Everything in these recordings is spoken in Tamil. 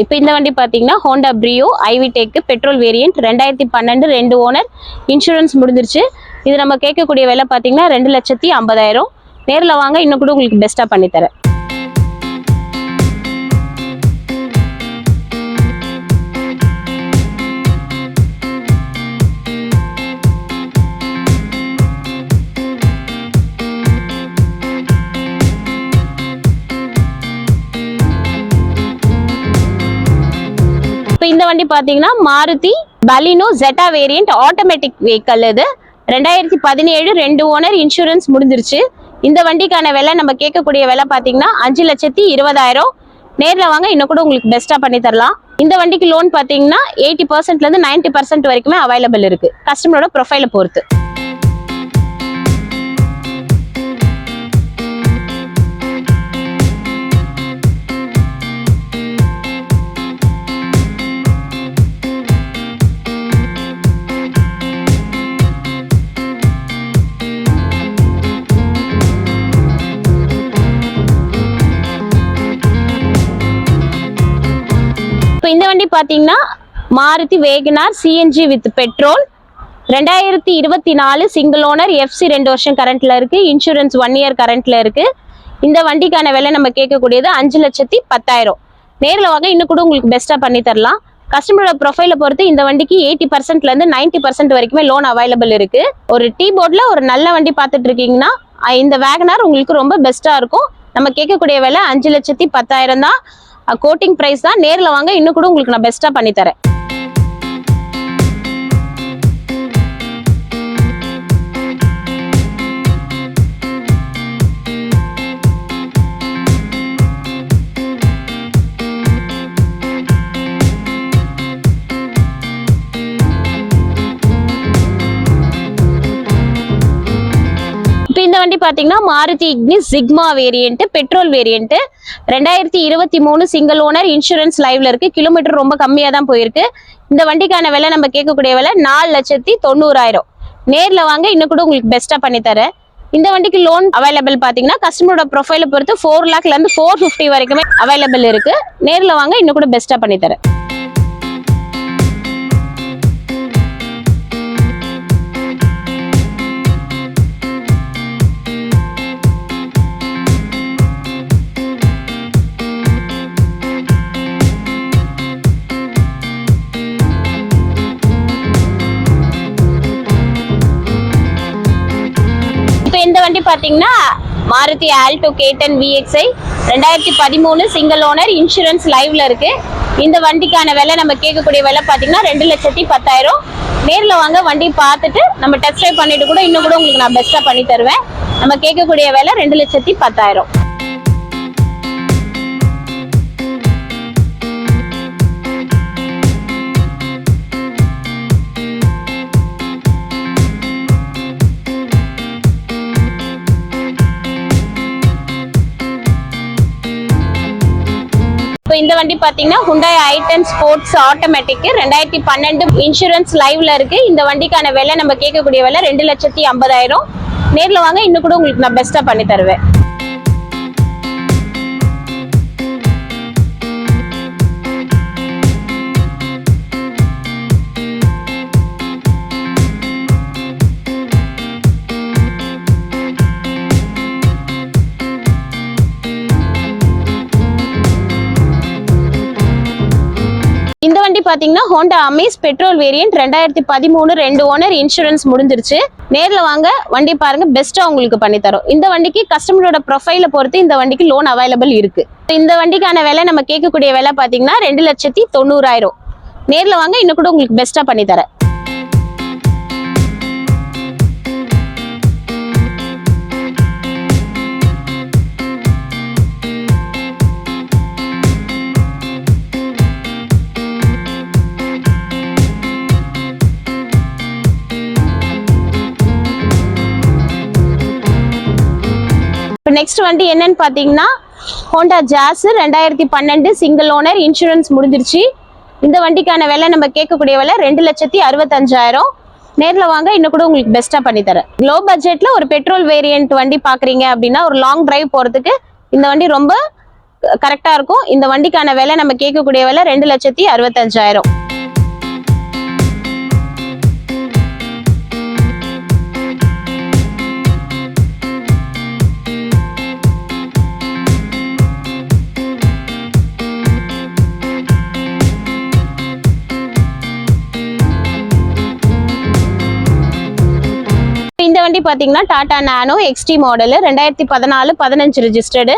இப்போ இந்த வண்டி பார்த்தீங்கன்னா Honda Brio iVTEC petrol variant 2012 2 owner insurance முடிஞ்சிருச்சு. இது நம்ம கேட்கக்கூடிய விலை பார்த்தீங்கன்னா 2,50,000. நேரில் வாங்க, இன்னும் கூட உங்களுக்கு பெஸ்ட்டாக பண்ணித்தரேன். இப்போ இந்த வண்டி பார்த்தீங்கன்னா Maruti Baleno Zeta variant automatic vehicle. இது 2017 2 ஓனர் இன்சூரன்ஸ் முடிஞ்சிருச்சு. இந்த வண்டிக்கான விலை நம்ம கேட்கக்கூடிய விலை பார்த்தீங்கன்னா 5,20,000. நேரில் வாங்க, இன்னும் கூட உங்களுக்கு பெஸ்ட்டாக பண்ணி தரலாம். இந்த வண்டிக்கு லோன் பார்த்தீங்கன்னா 80%லேருந்து 90% வரைக்குமே அவைலபிள் இருக்கு, கஸ்டமரோட ப்ரொஃபைலை பொறுத்து. இந்த வண்டி பாத்தீங்கன்னா Maruti Wagon R CNG with petrol 2024 single owner FC 2 வருஷம் கரண்ட்ல இருக்கு. இன்சூரன்ஸ் 1 இயர் கரண்ட்ல இருக்கு. இந்த வண்டிக்கான விலை நம்ம கேட்கக்கூடியது 5,10,000. நேரில் வாங்க, இன்னும் கூட உங்களுக்கு பெஸ்ட்டாக பண்ணி தரலாம். கஸ்டமரோட ப்ரொஃபைலை பொறுத்து இந்த வண்டிக்கு 80%லேருந்து 90% வரைக்குமே லோன் அவைலபிள் இருக்கு. ஒரு டீ போர்டில் ஒரு நல்ல வண்டி பார்த்துட்டு இருக்கீங்கன்னா இந்த வேகனார் உங்களுக்கு ரொம்ப பெஸ்ட்டாக இருக்கும். நம்ம கேட்கக்கூடிய விலை 5,10,000 தான். கோட்டிங் பிரைஸ் தான். நேரில் வாங்க, இன்னும் கூட உங்களுக்கு நான் பெஸ்ட்டாக பண்ணி தரேன். இந்த வண்டி பாத்தீங்கன்னா Maruti Ignis sigma variant petrol variant 2023 single owner insurance லைவ்ல இருக்கு. கிலோமீட்டர் ரொம்ப கம்மியா தான் போயிருக்கு. இந்த வண்டிக்கான விலை நம்ம கேட்கக்கூடிய விலை 4,90,000. நேர்ல வாங்க, இன்னும் கூட உங்களுக்கு பெஸ்டா பண்ணி தரேன். இந்த வண்டிக்கு லோன் அவைலபிள் பாத்தீங்கன்னா கஸ்டமரோட ப்ரொஃபைலை பொறுத்து 4 lakhல இருந்து 450 வரைக்குமே அவைலபிள் இருக்கு. நேர்ல வாங்க, இன்னும் கூட பெஸ்டா பண்ணி தரேன். இந்த வண்டி பாத்தீங்கன்னா Maruti Alto K10 VXi 2013 single owner insurance லைவ்ல இருக்கு. இந்த வண்டிக்கான விலை நம்ம கேட்கக்கூடிய விலை பாத்தீங்கன்னா 2,10,000. நேரில் வாங்க, வண்டி பார்த்துட்டு நம்ம டெஸ்ட் ட்ரைவ் பண்ணிட்டு கூட இன்னும் கூட உங்களுக்கு நான் பெஸ்டா பண்ணி தருவேன். நம்ம கேட்கக்கூடிய விலை 2,10,000. இந்த வண்டி பாத்தீங்கன்னா Hyundai i10 sports automatic 2012 insurance லைவ்ல இருக்கு. இந்த வண்டிக்கான விலை நம்ம கேட்கக்கூடிய விலை 2,50,000. நேர்ல வாங்க, இன்னும் கூட உங்களுக்கு நான் பெஸ்டா பண்ணி தருவேன். இந்த வண்டி பாத்தீங்கன்னா Honda Amaze petrol variant 2013 2 owner insurance முடிஞ்சிருச்சு. நேர்ல வாங்க, வண்டி பாருங்க, பெஸ்டா உங்களுக்கு பண்ணி தரோம். இந்த வண்டிக்கு கஸ்டமரோட ப்ரொஃபைலை பொறுத்து இந்த வண்டிக்கு லோன் அவைலபிள் இருக்கு. இந்த வண்டிக்கான விலை நம்ம கேட்கக்கூடிய விலை பாத்தீங்கன்னா 2,90,000. நேர்ல வாங்க, இன்னும் கூட உங்களுக்கு பெஸ்டா பண்ணி தரேன். நெக்ஸ்ட் வண்டி என்னன்னு பாத்தீங்கன்னா Honda Jazz 2012 single owner insurance முடிஞ்சிருச்சு. இந்த வண்டிக்கான விலை நம்ம கேட்கக்கூடிய விலை 2,65,000. நேர்ல வாங்க, இன்னும் கூட உங்களுக்கு பெஸ்டா பண்ணி தரேன். லோ பட்ஜெட்ல ஒரு பெட்ரோல் வேரியன்ட் வண்டி பாக்குறீங்க அப்படின்னா ஒரு லாங் டிரைவ் போறதுக்கு இந்த வண்டி ரொம்ப கரெக்டா இருக்கும். இந்த வண்டிக்கான விலை நம்ம கேட்கக்கூடிய விலை 2,65,000. இந்த வண்டி பாத்தீங்கன்னா Tata Nano XT model 2014-15 registered,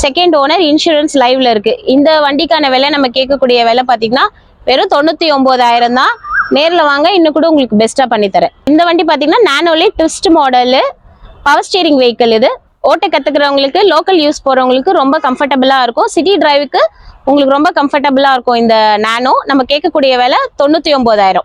second owner, insurance லைவ்ல இருக்கு. இந்த வண்டிக்கான விலை நம்ம கேட்கக்கூடிய விலை பாத்தீங்கன்னா வெறும் 99,000 தான். நேர்ல வாங்க, இன்னும் கூட உங்களுக்கு பெஸ்டா பண்ணி தரேன். இந்த வண்டி பாத்தீங்கன்னா நானோலே twist model, power steering vehicle. இது ஓட்ட கத்துக்கிறவங்களுக்கு, லோக்கல் யூஸ் போறவங்களுக்கு ரொம்ப கம்ஃபர்டபுளா இருக்கும். சிட்டி டிரைவுக்கு உங்களுக்கு ரொம்ப கம்ஃபர்டபுளா இருக்கும். இந்த நானோ நம்ம கேட்கக்கூடிய விலை 99,000.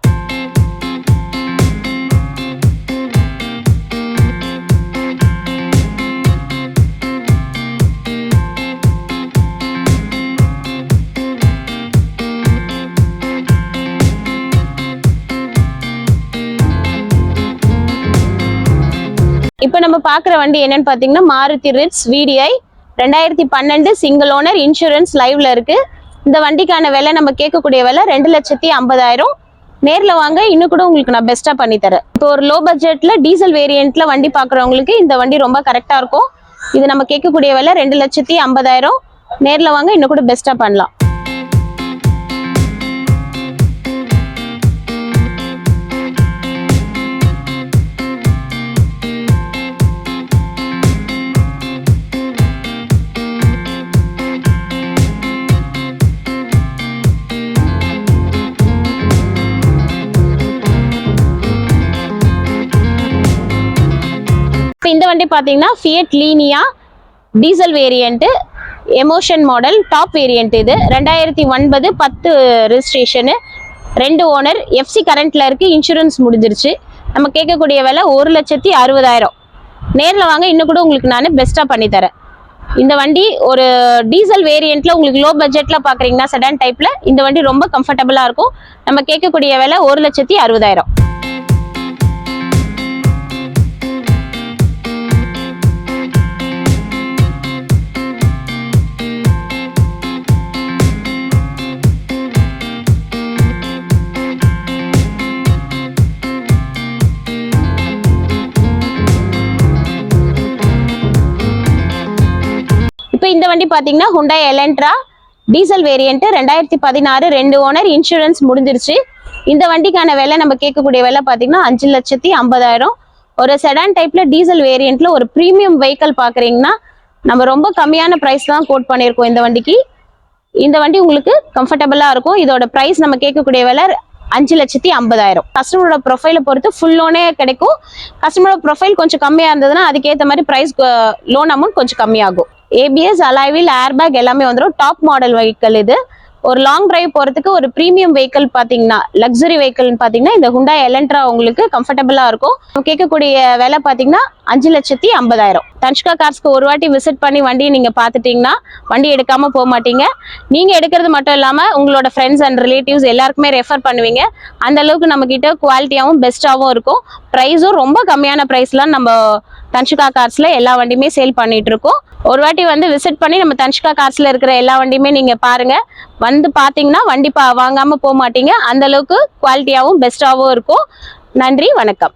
இப்போ நம்ம பார்க்குற வண்டி என்னன்னு பார்த்தீங்கன்னா Maruti Ritz VDI 2012 single owner, insurance லைவ்ல இருக்கு. இந்த வண்டிக்கான விலை நம்ம கேட்கக்கூடிய விலை 2,50,000. நேரில் வாங்க, இன்னும் கூட உங்களுக்கு நான் பெஸ்ட்டாக பண்ணி தரேன். இப்போ ஒரு லோ பட்ஜெட்டில் டீசல் வேரியண்ட்ல வண்டி பார்க்குறவங்களுக்கு இந்த வண்டி ரொம்ப கரெக்டாக இருக்கும். இது நம்ம கேட்கக்கூடிய விலை 2,50,000. நேரில் வாங்க, இன்னும் கூட பெஸ்ட்டாக பண்ணலாம். இந்த வண்டி பார்த்தீங்கன்னா Fiat Linea diesel variant, emotion model, top variant. இது 2009-10 ரெஜிஸ்ட்ரேஷனு, 2 ஓனர், FC கரண்ட்ல இருக்கு, இன்சூரன்ஸ் முடிஞ்சிருச்சு. நம்ம கேட்கக்கூடிய விலை 1,60,000. நேரில் வாங்க, இன்னும் கூட உங்களுக்கு நான் பெஸ்ட்டாக பண்ணி தரேன். இந்த வண்டி ஒரு டீசல் வேரியண்ட்ல உங்களுக்கு லோ பட்ஜெட்ல பாக்குறீங்கன்னா செடான் டைப்ல இந்த வண்டி ரொம்ப கம்ஃபர்டபுளா இருக்கும். நம்ம கேட்கக்கூடிய விலை 1,60,000. இப்போ இந்த வண்டி பாத்தீங்கன்னா Hyundai Elantra diesel variant 2016, 2 owner, insurance முடிஞ்சிருச்சு. இந்த வண்டிக்கான விலை நம்ம கேட்கக்கூடிய விலை பாத்தீங்கன்னா 5,50,000. ஒரு செடான் டைப்ல டீசல் வேரியண்ட்ல ஒரு பிரீமியம் வெஹிக்கிள் பாக்குறீங்கன்னா நம்ம ரொம்ப கம்மியான பிரைஸ் தான் கோட் பண்ணியிருக்கோம் இந்த வண்டிக்கு. இந்த வண்டி உங்களுக்கு கம்ஃபர்டபுளா இருக்கும். இதோட பிரைஸ் நம்ம கேட்கக்கூடிய விலை 5,50,000. கஸ்டமரோட ப்ரொஃபைலை பொறுத்து ஃபுல் லோனே கிடைக்கும். கஸ்டமரோட ப்ரொஃபைல் கொஞ்சம் கம்மியா இருந்ததுன்னா அதுக்கேற்ற மாதிரி பிரைஸ் லோன் அமௌண்ட் கொஞ்சம் கம்மியாகும். ABS, அலாய்வில், ஏர்பேக் எல்லாமே வந்துடும். Top model vehicle. இது ஒரு லாங் டிரைவ் போறதுக்கு ஒரு பிரீமியம் வெஹிக்கிள் பாத்தீங்கன்னா, லக்ஸரி வெஹிக்கிள்னு பாத்தீங்கன்னா இந்த Hyundai Elantra உங்களுக்கு கம்ஃபர்டபுளா இருக்கும். கேட்கக்கூடிய விலை பாத்தீங்கன்னா 5,50,000. தன்ஷிகா கார்ஸ்க்கு ஒரு வாட்டி விசிட் பண்ணி வண்டியை நீங்க பாத்துட்டீங்கன்னா வண்டி எடுக்காம போக மாட்டீங்க. நீங்க எடுக்கிறது மட்டும் இல்லாம உங்களோட ஃப்ரெண்ட்ஸ் அண்ட் ரிலேட்டிவ்ஸ் எல்லாருக்குமே ரெஃபர் பண்ணுவீங்க. அந்த அளவுக்கு நம்ம கிட்ட குவாலிட்டியாவும் பெஸ்டாவும் இருக்கும். பிரைஸும் ரொம்ப கம்மியான பிரைஸ்லாம் நம்ம தன்ஷிகா கார்ஸ்ல எல்லா வண்டியுமே சேல் பண்ணிட்டு இருக்கோம். ஒரு வாட்டி வந்து விசிட் பண்ணி நம்ம தன்ஷிகா கார்ஸ்ல இருக்கிற எல்லா வண்டியுமே நீங்க பாருங்க. வந்து பாத்தீங்கன்னா வண்டி வாங்காம போக மாட்டீங்க. அந்த அளவுக்கு குவாலிட்டியாவும் பெஸ்டாவும் இருக்கும். நன்றி, வணக்கம்.